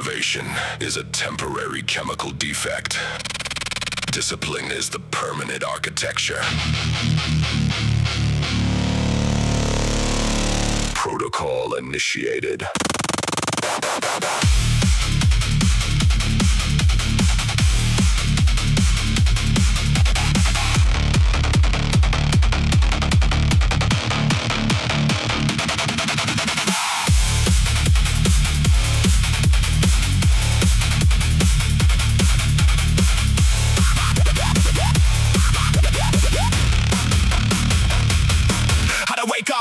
Motivation is a temporary chemical defect. Discipline is the permanent architecture. Protocol initiated.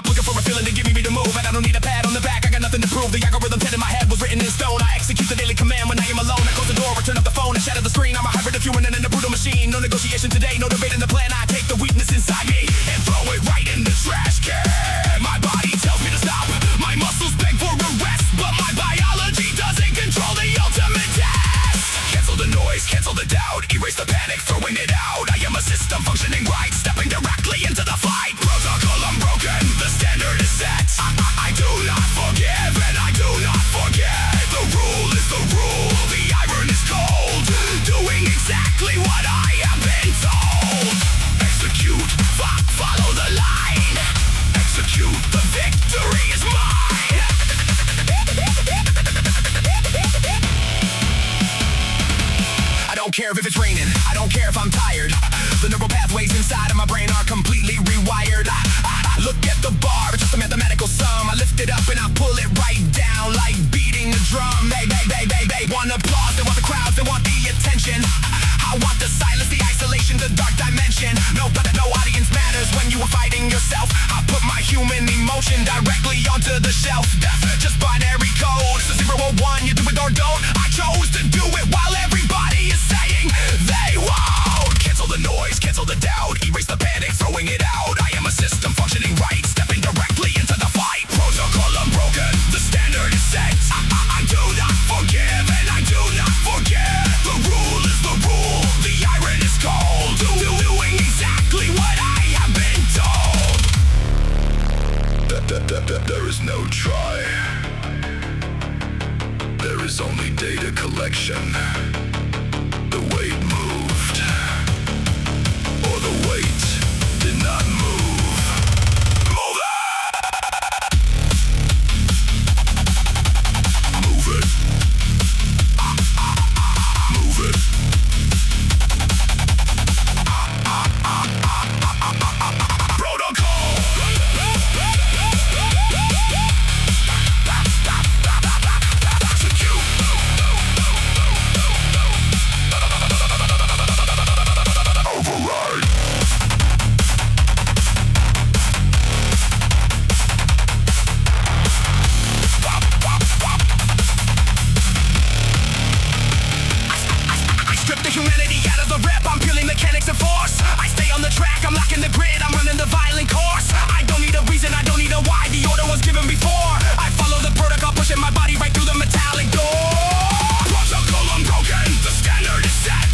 Looking for a feeling to give me the move, and I don't need a pat on the back. I got nothing to prove. The algorithm in my head was written in stone. I execute the daily command when I am alone. I close the door, I turn up the phone, I shatter the screen. I'm a hybrid of human and a brutal machine. No negotiation today, no debating the plan. I take the weakness inside me and throw it right in the trash can. My body tells me to stop, my muscles beg for a rest, but my biology doesn't control the ultimate test. Cancel the noise, cancel the doubt, erase the panic, throwing it out. I am a system functioning right, stepping directly into the fight. Protocol unbroken, the standard is set. I do not forgive and I do not forget. The rule is the rule, the iron is cold. Doing exactly what I have been told. Execute, follow the line. Execute, the victory is mine. I don't care if it's raining, I don't care if I'm tired. The neural pathways inside of my brain are completely rewired. I look at the bar, it's just a mathematical sum. I lift it up and I pull it right down like beating a drum. They want applause, they want the crowds, they want the attention. I want the silence, the isolation, the dark dimension. No audience matters when you are fighting yourself. I put my human emotion directly onto the shelf. Just binary code, it's a 0 or 1, you do it or don't. I chose to do it while everybody is saying they won't. Cancel the noise, cancel the doubt, erase the panic, throwing it out. I am a system functioning right, stepping directly into the fight. Protocol unbroken, the standard is set. I do not forgive and I do not forget. The rule is the rule, the iron is cold. Doing exactly what I have been told. There is no try. There is only data collection. The weight moved, or the weight did not move. Move it! Move it. Move it. Protocol. Override. I strip the humanity out of the rep, I'm peeling mechanics and force. I stay on the track, I'm locking the grid, I'm running the violent course. I don't need a reason, I don't need a why, the order was given before. I follow the protocol, pushing my body right through the metallic door. Protocol unbroken, the standard is set.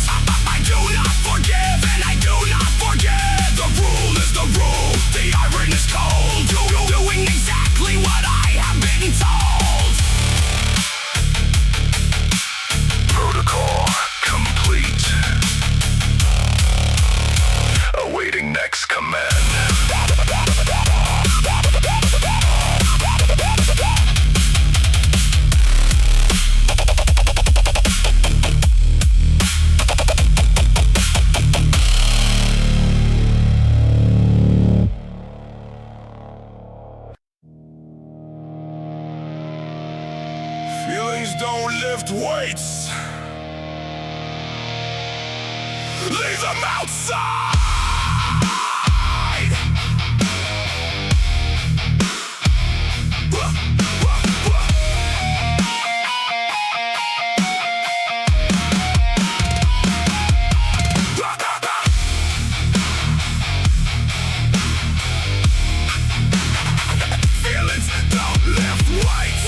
I do not forgive and I do not forget. The rule is the rule, the iron is cold. Doing exactly what I have been told. Protocol complete. Awaiting next command. Feelings don't lift weights. Leave them outside. Feelings don't lift weights.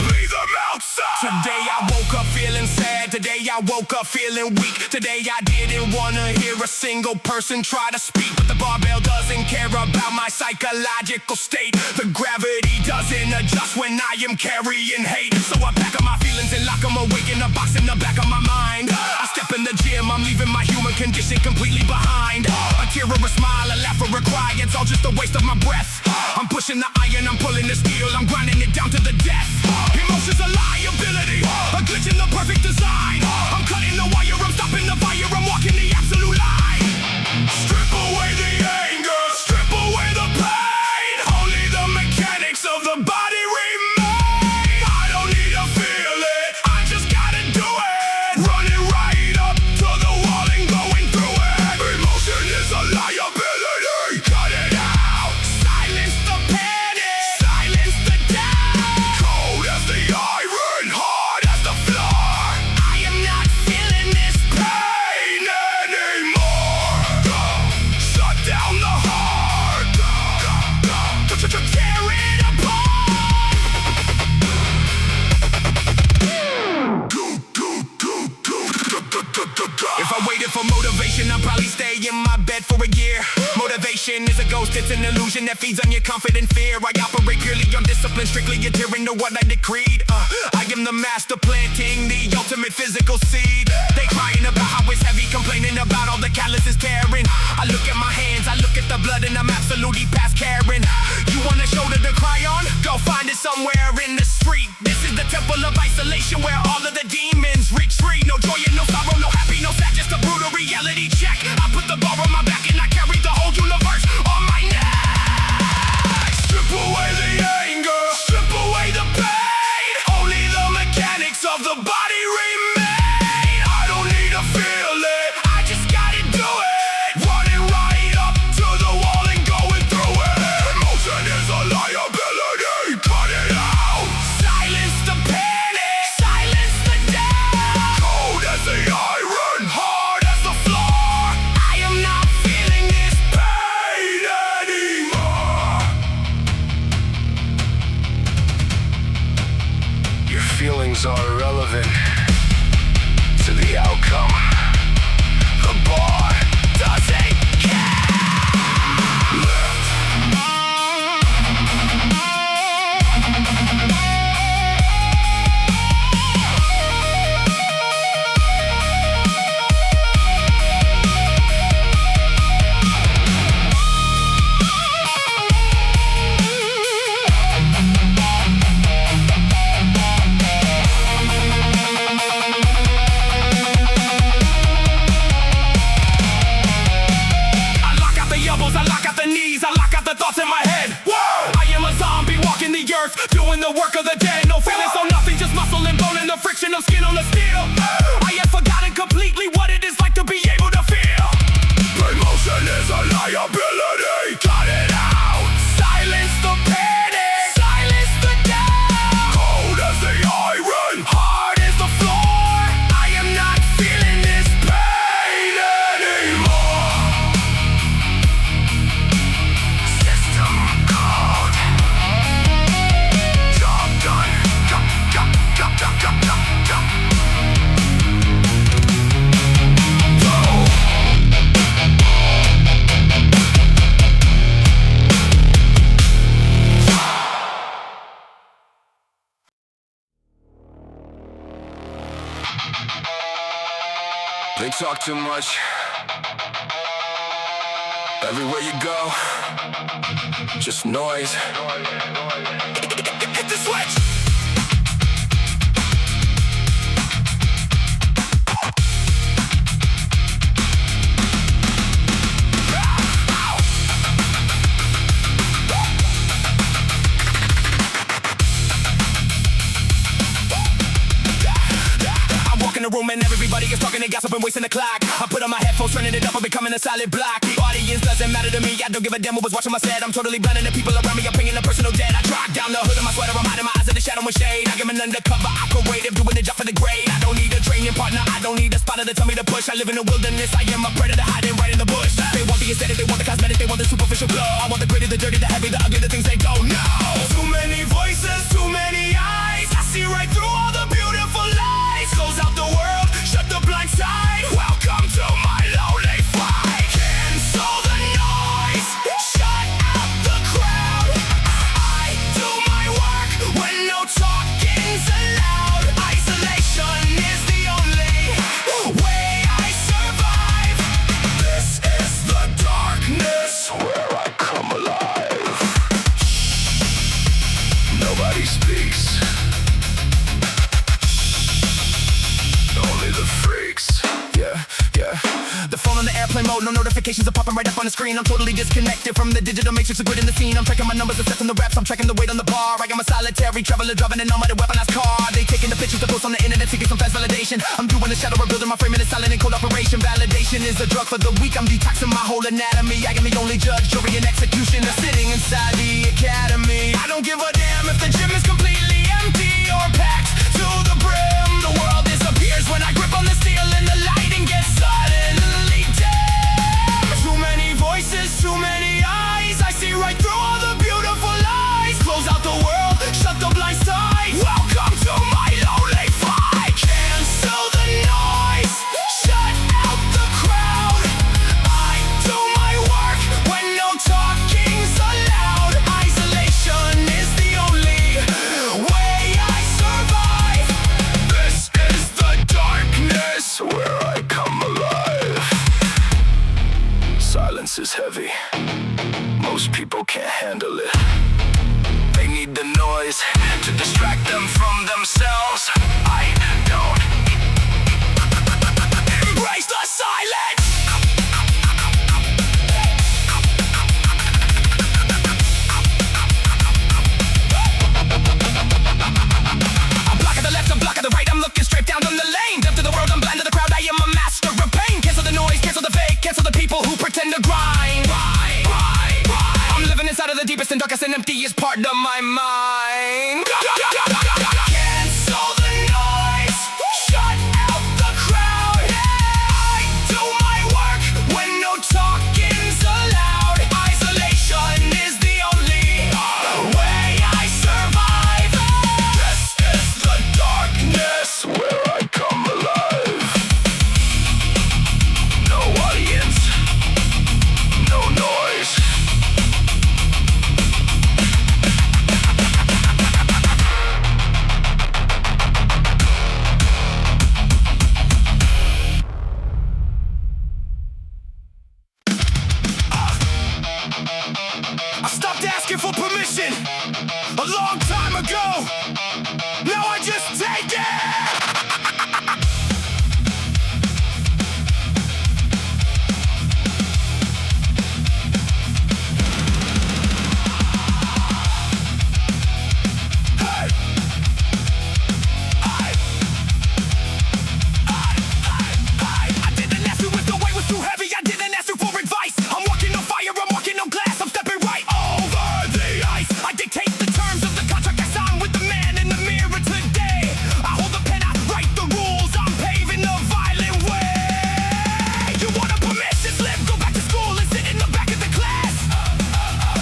Leave them outside. Today I woke up feeling sad. Today I woke up feeling weak. Today I didn't wanna hear a single person try to speak. But the barbell doesn't care about my side. psychological state. The gravity doesn't adjust when I am carrying hate. So I pack up my feelings and lock them away in a box in the back of my mind. I step in the gym, I'm leaving my human condition completely behind. A tear or a smile, a laugh or a cry, it's all just a waste of my breath. I'm pushing the iron, I'm pulling the steel, I'm grinding it down to the death. Emotions are liability, a glitch in the perfect design. I'm cutting the wire, I'm stopping the fire, I'm walking the absolute line. Strip away the anger, strip away the pain. Only the mechanics of the body remain. I don't need to feel it, I just gotta do it. Running right up to the wall and going through it. Emotion is a liability, cut it out. Silence the panic, silence the doubt. Cold as the iron, hard as the floor. I am not feeling this pain anymore. Shut down the heart, tear it apart. If I waited for motivation, I'd probably stay in my bed for a year. Motivation is a ghost, it's an illusion that feeds on your confident fear. I operate purely on discipline, strictly adhering to what I decreed. I am the master planting the ultimate physical seed. They crying about how it's heavy, complaining about all the calluses tearing. I look at my hands, I look at the blood, and I'm absolutely past caring. You want a shoulder to cry on? Go find it somewhere in the street. This is the temple of isolation where all of the demons retreat. No joy and no sorrow, no happy, no sad, just a brutal reality check. I put the bar on my back and I carry the whole universe on my neck. Strip away the anger, strip away the pain. Only the mechanics of the body remain. I don't need to feel it, I just gotta do it. Running right up to the wall and going through it. Emotion is a liability, cut it out. Silence the panic, silence the doubt. Cold as the iron, hard as the floor. I am not feeling this pain anymore. Your feelings are irrelevant to the outcome. The bar doesn't care. Thoughts in my head. Whoa! I am a zombie walking the earth, doing the work of the dead. No feelings, no nothing, just muscle and bone and the friction of skin on the steel. I have forgotten completely what it is like to be able to feel. Emotion is a liability, cut it out. Silence the panic, silence the doubt. Cold as the iron, hard as the floor. I am not feeling this pain anymore. They talk too much. Everywhere you go, just noise. Hit the switch! The room and everybody is talking and gossiping, wasting the clock. I put on my headphones, turning it up, I'm becoming a solid block. The audience doesn't matter to me, I don't give a damn who was watching my set. I'm totally blinding the people around me, I'm bringing the personal debt. I drop down the hood of my sweater, I'm hiding my eyes in the shadow and shade. I am an undercover operative, doing the job for the grade. I don't need a training partner, I don't need a spotter to tell me to push. I live in the wilderness, I am a predator hiding right in the bush. They want the aesthetic, they want the cosmetic, they want the superficial glow. I want the gritty, the dirty, the heavy, the ugly, the things they don't know. Too many voices, too many eyes, I see right through all the beautiful lies. Close out the world, shut the blind side. Welcome to my lonely flight. Cancel the noise, shut out the Notifications are popping right up on the screen. I'm totally disconnected from the digital matrix of grid in the scene. I'm tracking my numbers, assessing the reps. I'm tracking the weight on the bar. I got my solitary traveler driving an unmodded weaponized car. They taking the pictures to post on the internet, seeking some fast validation. I'm doing the shadow rebuilding my frame in a silent and cold operation. Validation is a drug for the weak. I'm detoxing my whole anatomy. I am the only judge, jury, and executioner sitting inside the academy. I don't give a damn if the gym is completely empty or packed to the brim. The world disappears when I grip on the steel and the lighting gets suddenly dim. Too many voices, too many eyes. I see right through all the beautiful lies. Close out the world, shut the blind sight. Welcome to my lonely fight. Cancel the noise, shut out the crowd. I do my work when no talking's allowed. Isolation is the only way I survive. This is the darkness where I come alive. Silence is heavy. Most people can't handle it. They need the noise to distract them from themselves. I don't. Embrace the silence. A block at the left, a block at the right. I'm looking straight down the lane. Deaf to the world, I'm blind to the crowd. I am a master of pain. Cancel the noise, cancel the fake, cancel the people who pretend to grind. I'm living inside of the deepest and darkest and emptiest part of my mind. Cancel the noise, shut out the crowd. I do my work when no talking's allowed. Isolation is the only way I survive. This is the darkness where I come alive. No audience, no noise. I stopped asking for permission a long time ago. Now I just take it. I didn't ask you if the weight was too heavy. I didn't ask you for advice. I'm walking on fire, I'm walking on glass. I'm stepping right over the ice. I dictate the terms of the contract I signed with the man in the mirror today. I hold the pen, I write the rules. I'm paving the violent way. You want a permission slip? Go back to school and sit in the back of the class.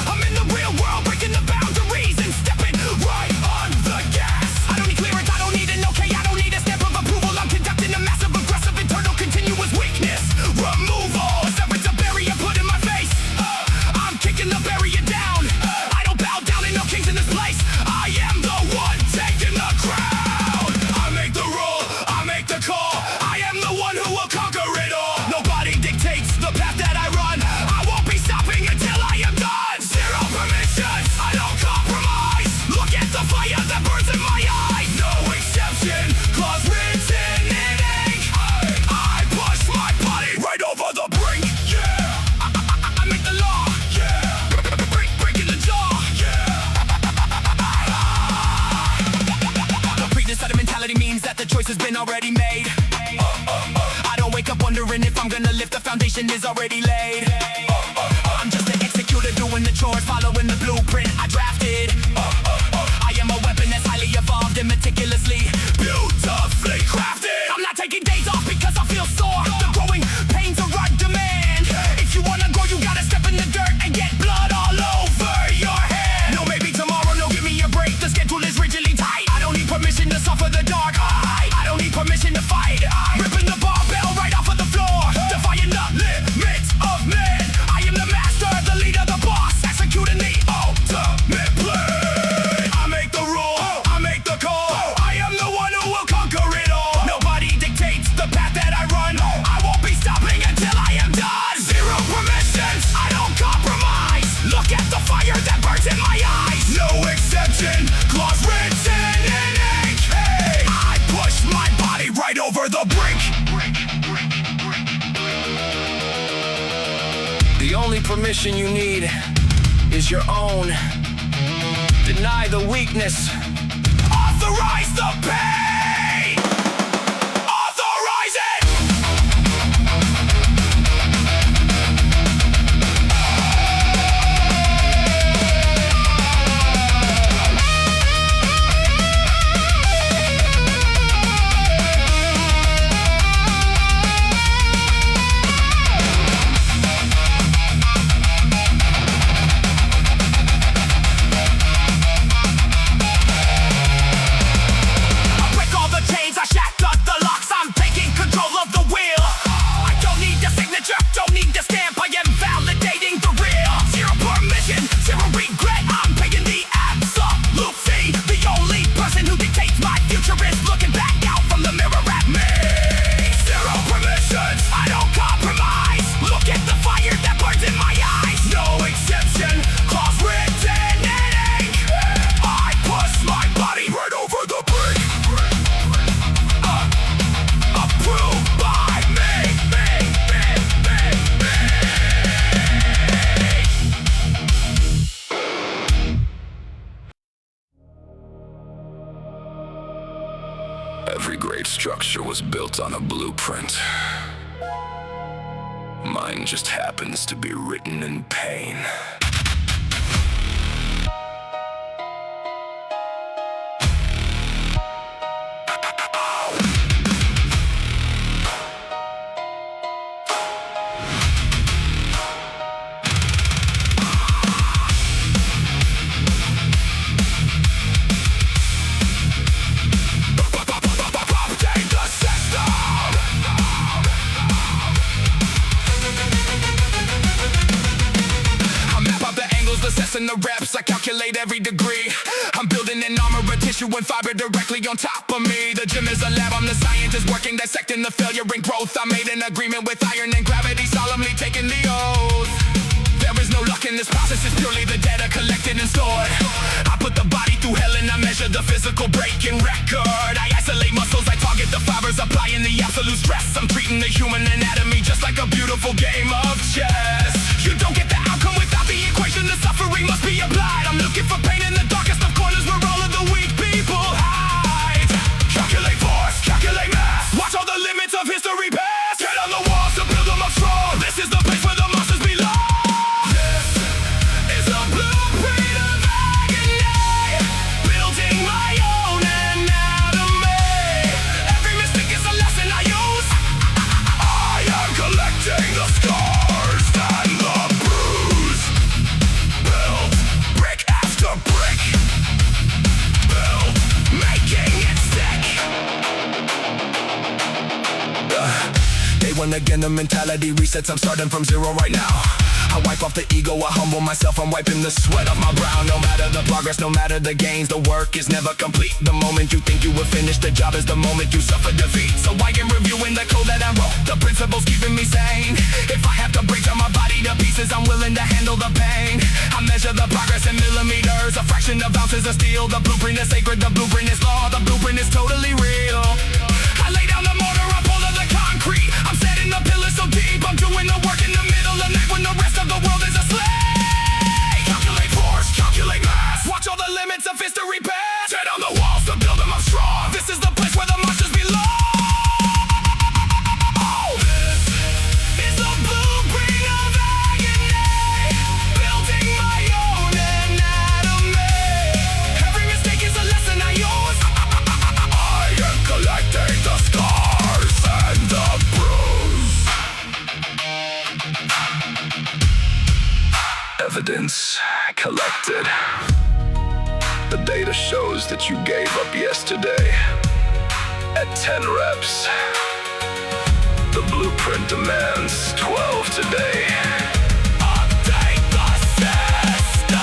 I'm in the real world, breaking the boundaries and stepping right on the gas. I don't need clearance, I don't need an okay, I don't need a stamp of approval. I'm conducting a massive, aggressive, internal, continuous weakness removal. Severance a barrier put in my face. I'm kicking the barrier down. I don't bow down, ain't no kings in this place. I am the one taking the crown. I make the rule, I make the call. I am the one who will conquer it all. Nobody dictates the path that I run. I won't be stopping until I am done. Zero permissions, I don't compromise. Look at the fire that burns in my eyes. No exception, clause written in ink. I push my body right over the brink. Yeah, I make the law. Yeah, breaking the jaw. Yeah. The pre-decided mentality means that the choice has been already made. I don't wake up wondering if I'm gonna lift. The foundation is already laid. I'm just an executor doing the chores, following the blueprint I drafted. I am a weapon that's highly evolved and meticulously, beautifully crafted. I'm not taking days off because I feel sore. The growing pains are our demand. If you wanna grow, you gotta step in the dirt and get blood all over your head. No, maybe tomorrow, no, give me a break. The schedule is rigidly tight. I don't need permission to suffer the dark. I don't need permission to fight. I'm ripping the barbell right off of the floor, defying the limits of man. I am the master, the leader, the boss, executing the ultimate plan. I make the rule, I make the call. I am the one who will conquer it all. Nobody dictates the path that I run. I won't be stopping until I am done. Zero permissions, I don't compromise. Look at the fire that burns in my eyes. No exception, clause written in ink. Hey, I push my body right over the brink. permission you need is your own. Deny the weakness. Authorize the pain. Authorize it. Every great structure was built on a blueprint. Mine just happens to be written in pain. And the reps, I calculate every degree. I'm building an armor of tissue and fiber directly on top of me. The gym is a lab, I'm the scientist working, dissecting the failure and growth. I made an agreement with iron and gravity, solemnly taking the oath. There is no luck in this process, it's purely the data collected and stored. I put the body through hell and I measure the physical breaking record. I isolate muscles, I target the fibers, applying the absolute stress. I'm treating the human anatomy just like a beautiful game of chess. You don't get the outcome without the equation, the suffering must be applied. I'm looking for pain in the darkest of corners where all of the weak people hide. Calculate force, calculate mass, watch all the limits of history pass. Get on the walls to build them up strong. This is the place where the monsters belong. This is a blueprint of agony, building my own anatomy. Every mistake is a lesson I use. I am collecting the scars and the bruise. Build brick after brick. Build, making it stick. Day one again, the mentality resets. I'm starting from zero right now. I wipe off the ego, I humble myself. I'm wiping the sweat off my brow. No matter the progress, no matter the gains, the work is never complete. The moment you think you will finish the job is the moment you suffer defeat. So I am reviewing the code that I wrote, the principles keeping me sane. If I have to break down my body to pieces, I'm willing to handle the pain. I measure the progress in millimeters, a fraction of ounces of steel. The blueprint is sacred, the blueprint is law, the blueprint is totally real. I lay down the mortar, I pull to the concrete. I'm setting the pillars so deep, I'm doing the work in the middle of the night when the rest of the world is asleep. Calculate force, calculate mass, watch all the limits of history pass. Tear down the walls to build them up strong. This is the place where the monsters belong. This is a blueprint of agony, building my own anatomy. Every mistake is a lesson I use. I am collecting the scars and the bruise. Evidence collected. The data shows that you gave up yesterday at 10 reps. The blueprint demands 12 today. Update the system.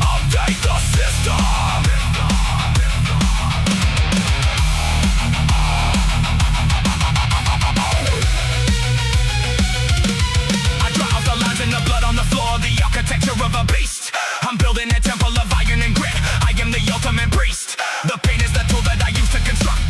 Update the system. The architecture of a beast. I'm building a temple of iron and grit. I am the ultimate priest. The pain is the tool that I use to construct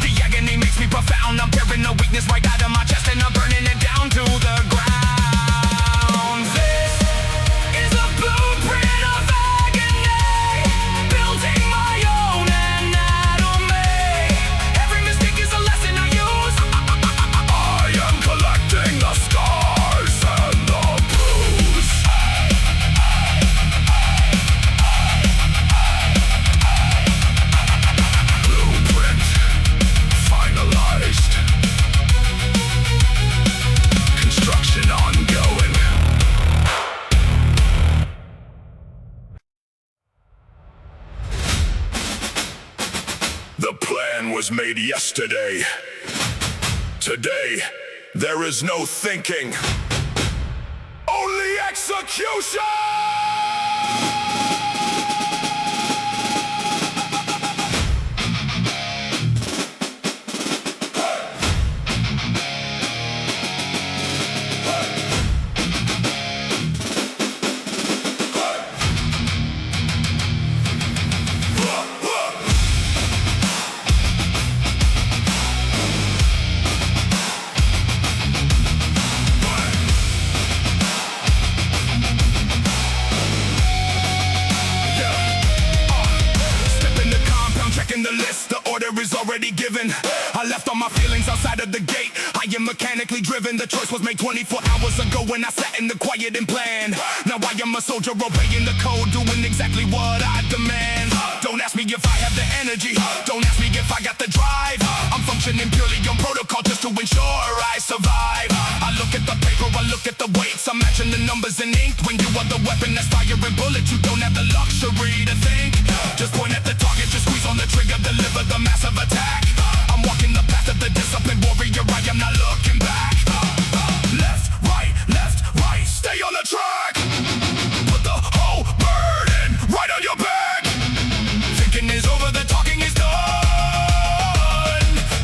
was made yesterday. Today, there is no thinking, only execution! The list, the order is already given. I left all my feelings outside of the gate. I am mechanically driven. The choice was made 24 hours ago when I sat in the quiet and planned. Now I am a soldier obeying the code, doing exactly what I demand. Don't ask me if I have the energy. Don't ask me if I got the drive. I'm functioning purely on protocol just to ensure I survive. I look at the paper, I look at the weights. I'm matching the numbers in ink. When you are the weapon that's firing bullets, you don't have the luxury to think. Just point at the target, just squeeze on the trigger, deliver the massive attack. I'm walking the path of the disciplined warrior, I am not looking back. Left, right, stay on the track. Put the whole burden right on your back. Thinking is over, the talking is done.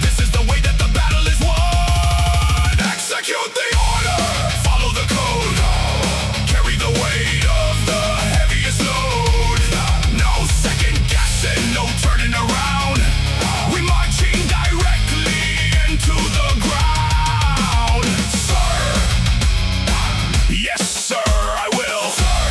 This is the way that the battle is won. Execute the order, follow the code. Carry the weight of the heaviest load. No second guessing, no turning around. We marching directly into the ground. Sir, yes sir, I will. Sir,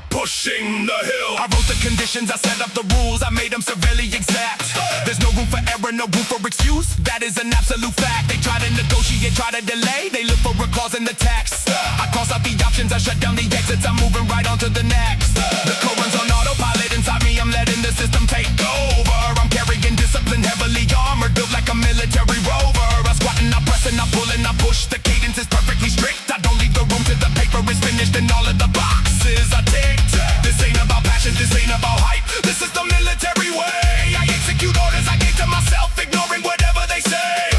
pushing the hill. I wrote the conditions, I set up the rules, I made them severely exact. There's no room for error, no room for excuse. That is an absolute fact. They try to negotiate, try to delay. They look for a clause in the text. I cross out the options, I shut down the exits. I'm moving right on to the next. The code runs on autopilot inside me. I'm letting the system take over. I'm carrying discipline, heavily armored, built like a military rover. I squat and I press and I pull and I push. The cadence is perfectly strict. I don't leave the room till the paper is finished and all of the boxes are ticked. This ain't about passion, this ain't about hype. This is the military way. I execute orders I gave to myself, ignoring whatever they say.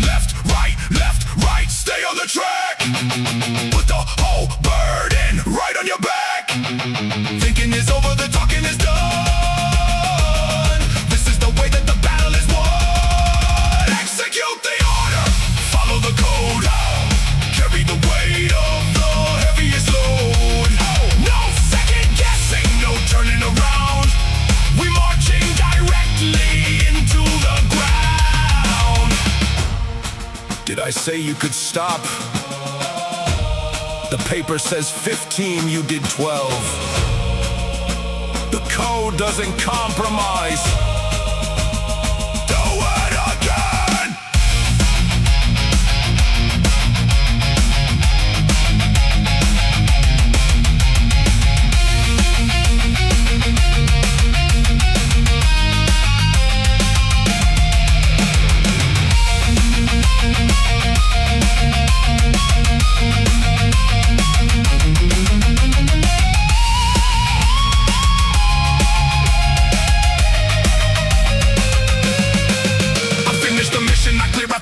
Left, right, stay on the track. Put the whole burden right on your back. Thinking is over, the talking is done. This is the way that the battle is won. Execute the order, follow the code. Carry the weight of the heaviest load. No second guessing, no turning around. We marching directly into the ground. Did I say you could stop? The paper says 15, you did 12. The code doesn't compromise. Do it again!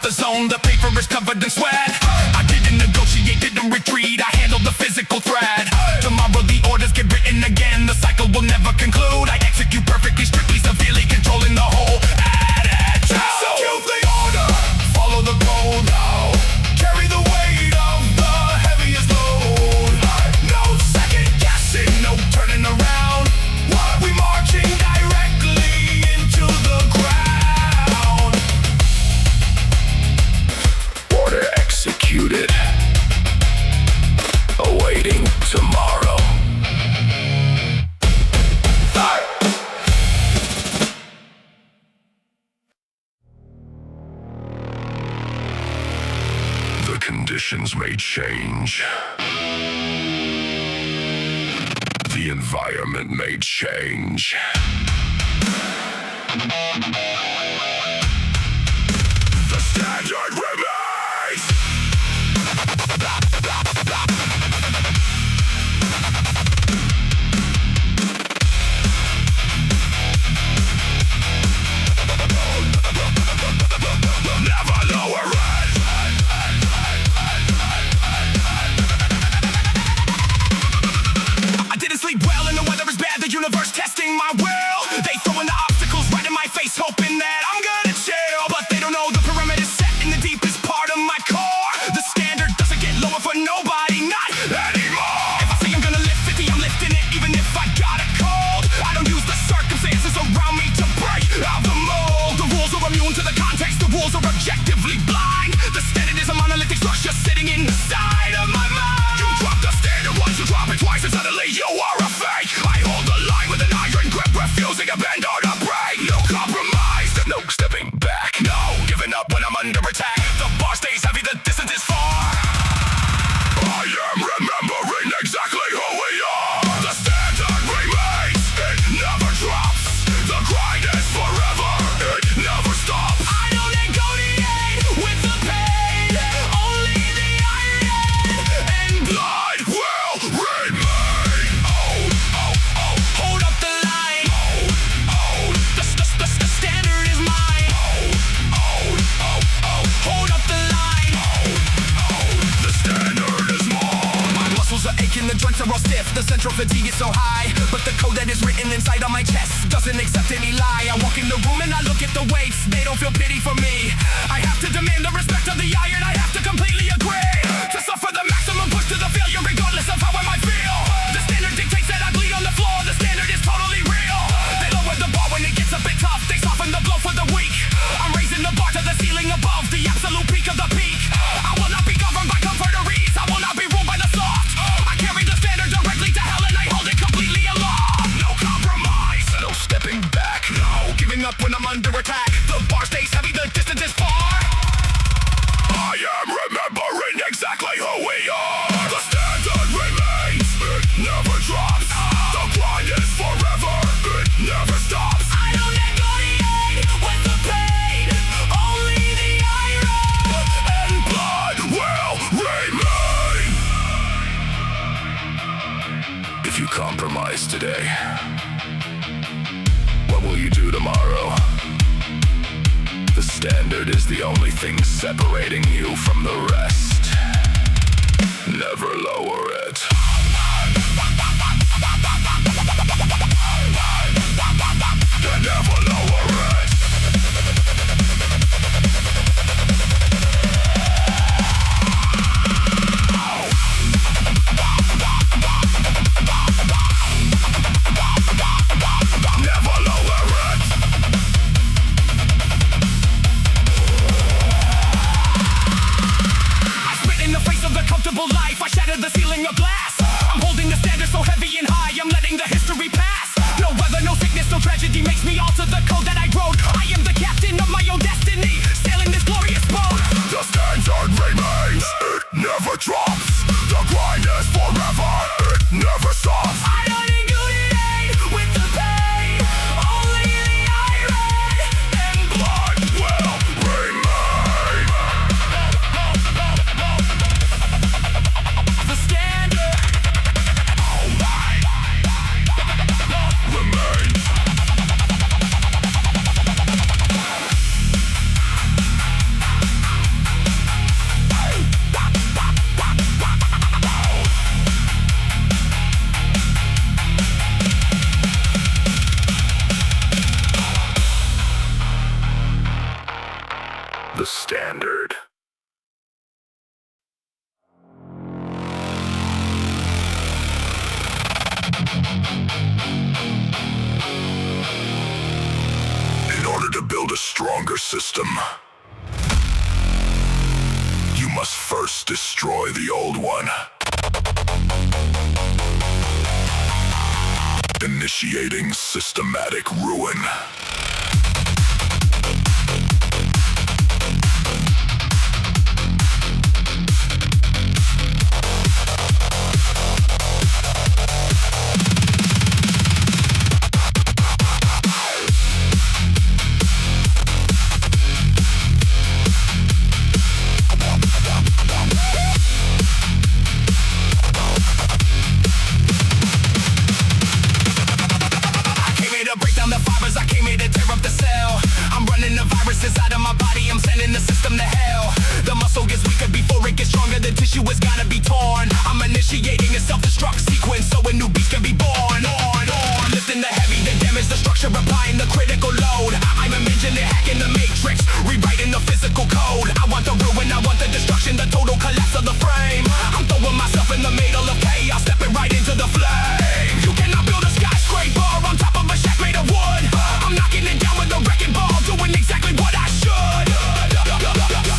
The zone, the paper is covered in sweat. I didn't negotiate, didn't retreat. I handled the physical threat. Tomorrow the orders get written again. The cycle will never conclude. I execute perfectly, strictly, severely controlling the whole attitude. Execute the order, follow the code. Carry the weight of the heaviest load. No second guessing, no turning around. We marching directly into the ground. Order executed. Awaiting tomorrow. The conditions may change. The environment may change. The standard remains. The central fatigue is so high, but the code that is written inside on my chest doesn't accept any lie. I walk in the room and I look at the weights, they don't feel pity for me. I have to demand the respect of the iron, I have to completely agree. To suffer the maximum push to the failure regardless of how I might feel. The standard dictates that I bleed on the floor, the standard is totally real. They lower the bar when it gets a bit tough, they soften the blow for the weak. I'm raising the bar to the ceiling above, the absolute peak of the peak. I will not be governed by comfort or ease, I will not be ruled by the soft. I carry the standard directly to hell and I hold it completely aloft. No compromise, no stepping back, no giving up when I'm under attack. The bar stays heavy, the distance is far. I am remembering exactly who we are. The standard remains, it never drops. The grind is forever, it never stops. I don't negotiate with the pain, only the iron And blood will remain. If you compromise today, what will you do tomorrow? The standard is the only thing separating you from the rest. Never lower it. Never lower it. Never lower it. I spit in the face of the comfortable life, I shatter the ceiling of glass. I'm holding the standard so heavy and high, I'm letting the history pass. No weather, no sickness, no tragedy makes me alter the code that I wrote. I am the captain of my own destiny, sailing this glorious boat. The standard remains, it never drops. The grind is forever, it never stops. I don't negotiate with the pain, only the iron and Blood will remain. the standard. Remain. The standard. In order to build a stronger system, you must first destroy the old one. Initiating systematic ruin. Inside of my body, I'm sending the system to hell. The muscle gets weaker before it gets stronger. The tissue has gotta be torn. I'm initiating a self-destruct sequence so a new beast can be born. On, lifting the heavy, the damage, the structure, applying the critical load. I'm imagining hacking the matrix, rewriting the physical code. I want the ruin, I want the destruction, the total collapse of the frame. I'm throwing myself in the middle of chaos, stepping right into the flame. You cannot build a skyscraper on top of a shack made of wood. I'm knocking it down with a wrecking ball, doing exactly what I should.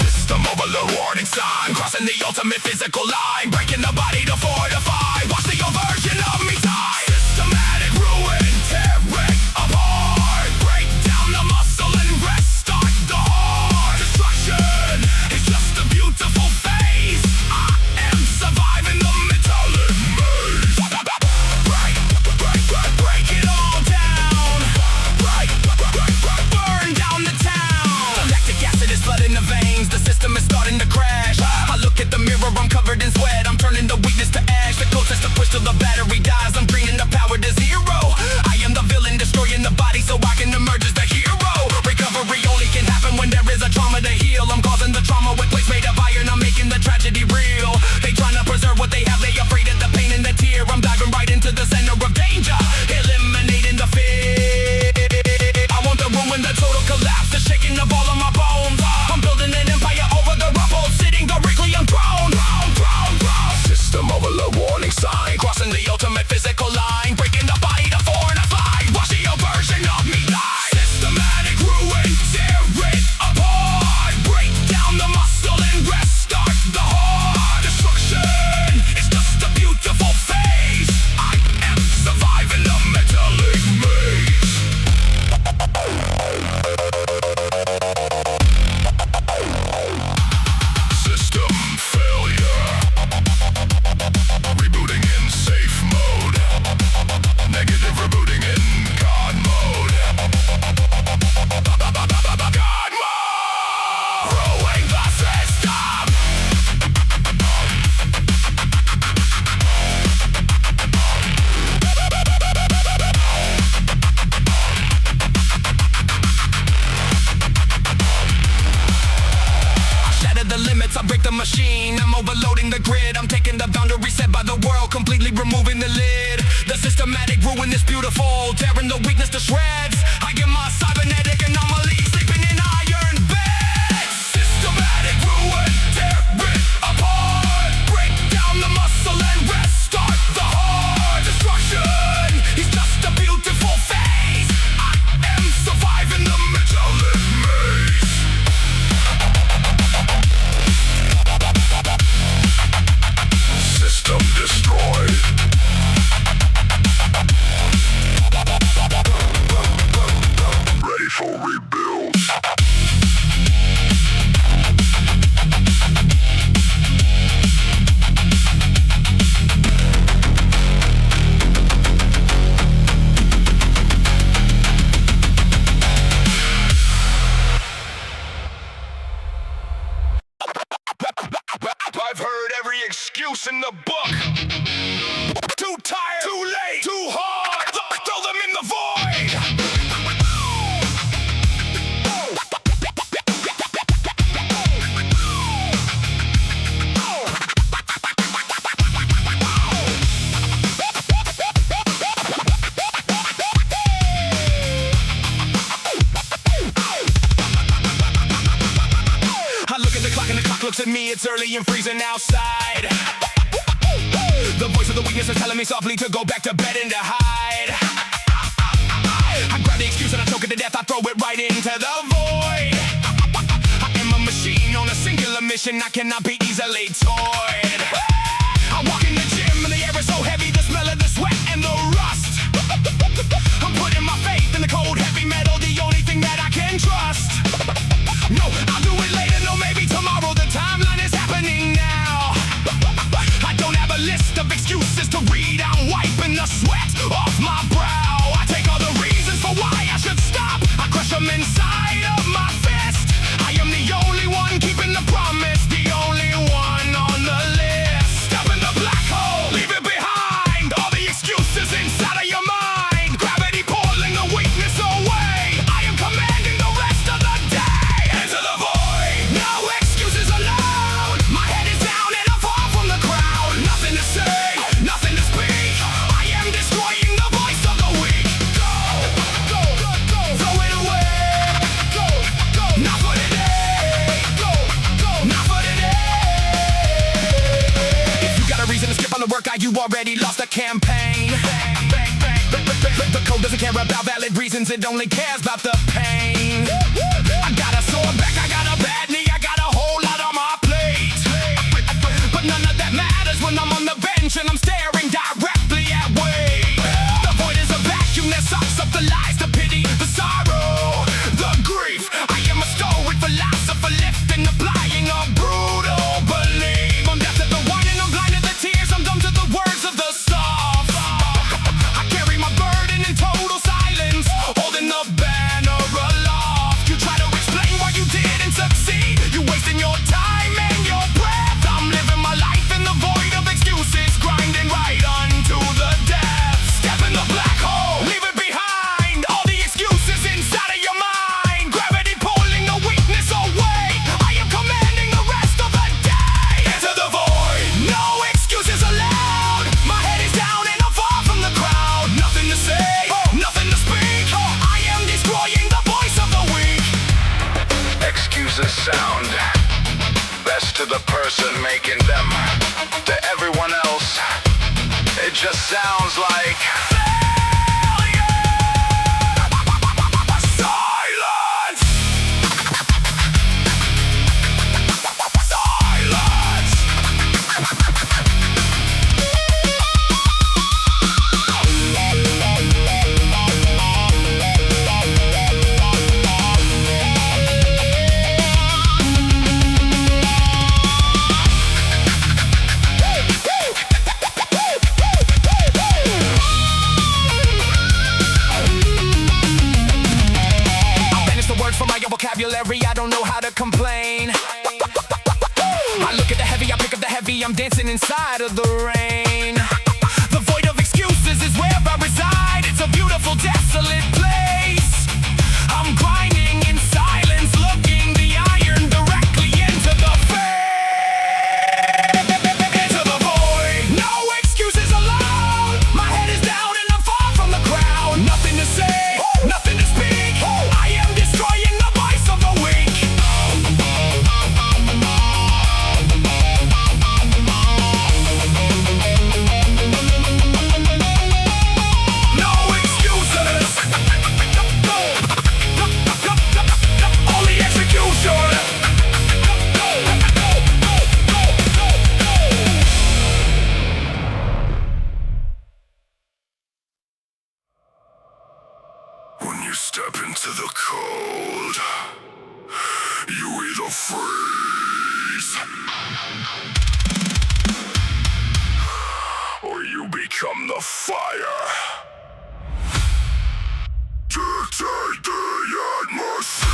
System overload, warning sign, crossing the ultimate physical line, breaking the body to fortify. Watch the version of me die. Systematic ruin, tear it apart, break down the muscle and restart the heart. Destruction is just a beautiful phase. I am surviving the metallic maze. Break it all down. Burn down the town. The lactic acid is flooding the veins, the system is starting to crash. I look at the mirror, I'm covered in sweat, I'm turning the outside of the limits, I break the machine. I'm overloading the grid, I'm taking the boundary set by the world, completely removing the lid. The systematic ruin is beautiful, tearing the weakness to shreds. I get my cybernetic anomaly, sleeping in iron beds. Systematic ruin, tear it apart. Break down the muscle and restart the heart. Destruction is just a beautiful phase. I am surviving the metallic maze. System destroyed. Ready for rebuild. I've heard every excuse in the book. Too tired, too late, too hard. Throw them in the void. I look at the clock and the clock looks at me. It's early and freezing outside. The voice of the weakness is telling me softly to go back to bed and to hide. I grab the excuse and I choke it to death. I throw it right into the void. I am a machine on a singular mission. I cannot be easily toyed. I walk in the gym and the air is so heavy. The smell of the sweat and the rust. I'm putting my faith in the cold heavy metal, the only thing that I can trust. No, I'll do it later, no, maybe tomorrow. The timeline is happening now. I don't have a list of excuses to read. I'm wiping the sweat off my brow. I take all the reasons for why I should stop. I crush them inside of my fist. I am the only one keeping the promise, the only one on the list. Step in the black hole, leave it behind. All the excuses inside of your mind. Gravity pulling the weakness away. I am commanding the rest of the day. Into the void, no excuses allowed. My head is down and I'm far from the crowd. Nothing to say, nothing to speak. I am destroying the voice of the weak. Go, go, go, go, throw it away. Go, go, not for today. Go, go, not for today. If you got a reason to skip on the workout, you already lost the campaign. The code doesn't care about valid reasons, it only cares about the pain. I got a sore back, I got a bad knee, I got a whole lot on my plate. But none of that matters when I'm on the bench and I'm staring directly at weight. The void is a vacuum that sucks up the lies, the pity, the sorrow, the grief. I am a stoic philosopher, lifting, applying a brutal belief. I'm deaf to the whining, I'm blind to the tears, I'm dumb to the words of the soft. I carry my burden in total silence, holding the banner aloft. You try to explain why you didn't succeed. You wasting your time and your breath. I'm living my life in the void of excuses, grinding right unto the death. Step in the black hole, leave it behind. All the excuses inside of your mind. Gravity pulling the weakness away. I am commanding the rest of the day. Into the void, no excuses allowed. My head is down and I'm far from the crowd. Nothing to say, nothing to speak. I am destroying the voice of the weak. Excuses sound best to the person making them. To everyone else, it just sounds like failure. Silence. Silence. From my vocabulary, I don't know how to complain. I look at the heavy, I pick up the heavy, I'm dancing inside of the rain. The void of excuses is where I reside. It's a beautiful, desolate place. I'm grinding in silence, looking the iron directly into the face. or you become the fire. Dictate the atmosphere.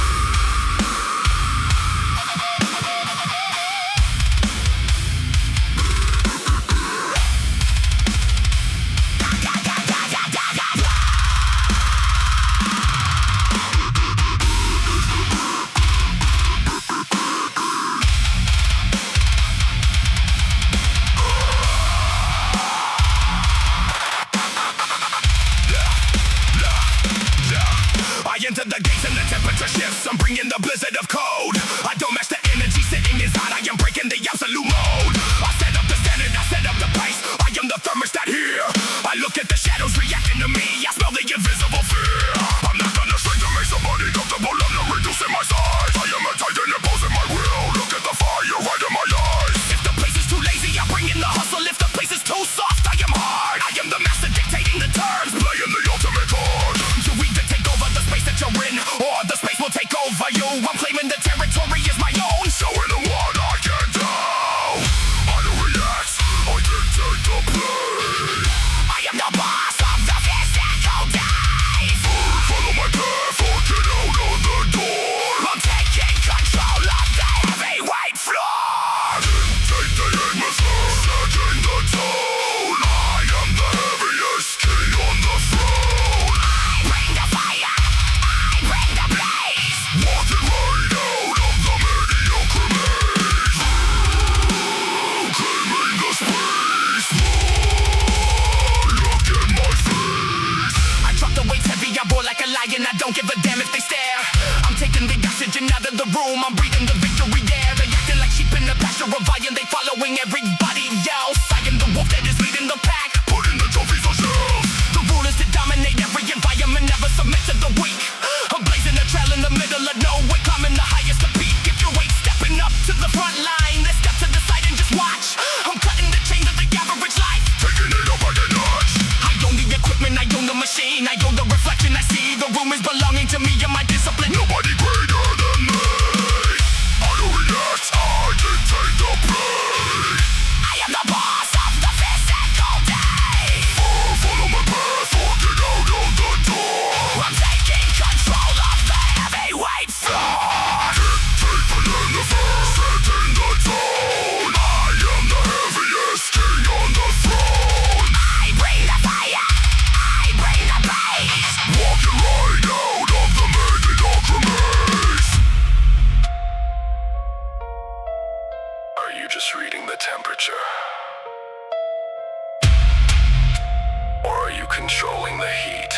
I enter the gates and the temperature shifts. I'm bringing the blizzard of cold. I don't match the energy sitting inside. I am breaking the absolute mode. I set up the standard, I set up the pace. I am the thermostat here. I look at the shadows reacting to me. I smell the invisible fear. I'm not gonna shrink to make somebody comfortable. I'm not reducing my size. I am a titan imposing my will. Look at the fire right in my eyes. If the place is too lazy, I bring in the hustle. If the place is too soft, I am hard. I am the master dictating the terms, playing the ultimate card. You either take over the space that you're in, or the space will take over you. I'm claiming the territory is my own, showing them what I can do. I don't react, I dictate the play. I am the boss of the physical days. Follow my path or get out of the door. I'm taking control of the heavyweight floor. Dictate the atmosphere, setting the tone. I am the heaviest king on the throne. Bring the fire, I bring the blaze. Walking right out of the mediocre maze. Claiming the space. Look at my face. I drop the weights heavy, I roar like a lion. I don't give a damn if they stare. I'm taking the oxygen out of the room. I'm breathing the victory air. They acting like sheep in a pasture of iron. They following everybody else. I am the wolf that is leading the pack, putting the trophies on shelves. The rule is to dominate every environment, never submit to the weak. I'm blazing a trail in the middle of nowhere, climbing the highest peak. If you ain't stepping up to the front line, let's step to the side and just watch. I'm cutting the chains of the average life, taking it up by the notch. I own the equipment, I own the machine, I own the reflection I see. The room is belonging to me and my discipline. Nobody greater than me. I don't react, I dictate the play. I am the boss of the physical days. Follow my path or get out of the door. I'm taking control of the heavyweight floor. Dictate the universe, setting the tone. I am the heaviest king on the throne. I bring the fire, I bring the blaze. Walking right out of the mediocre maze. Are you just reading the temperature? Or are you controlling the heat?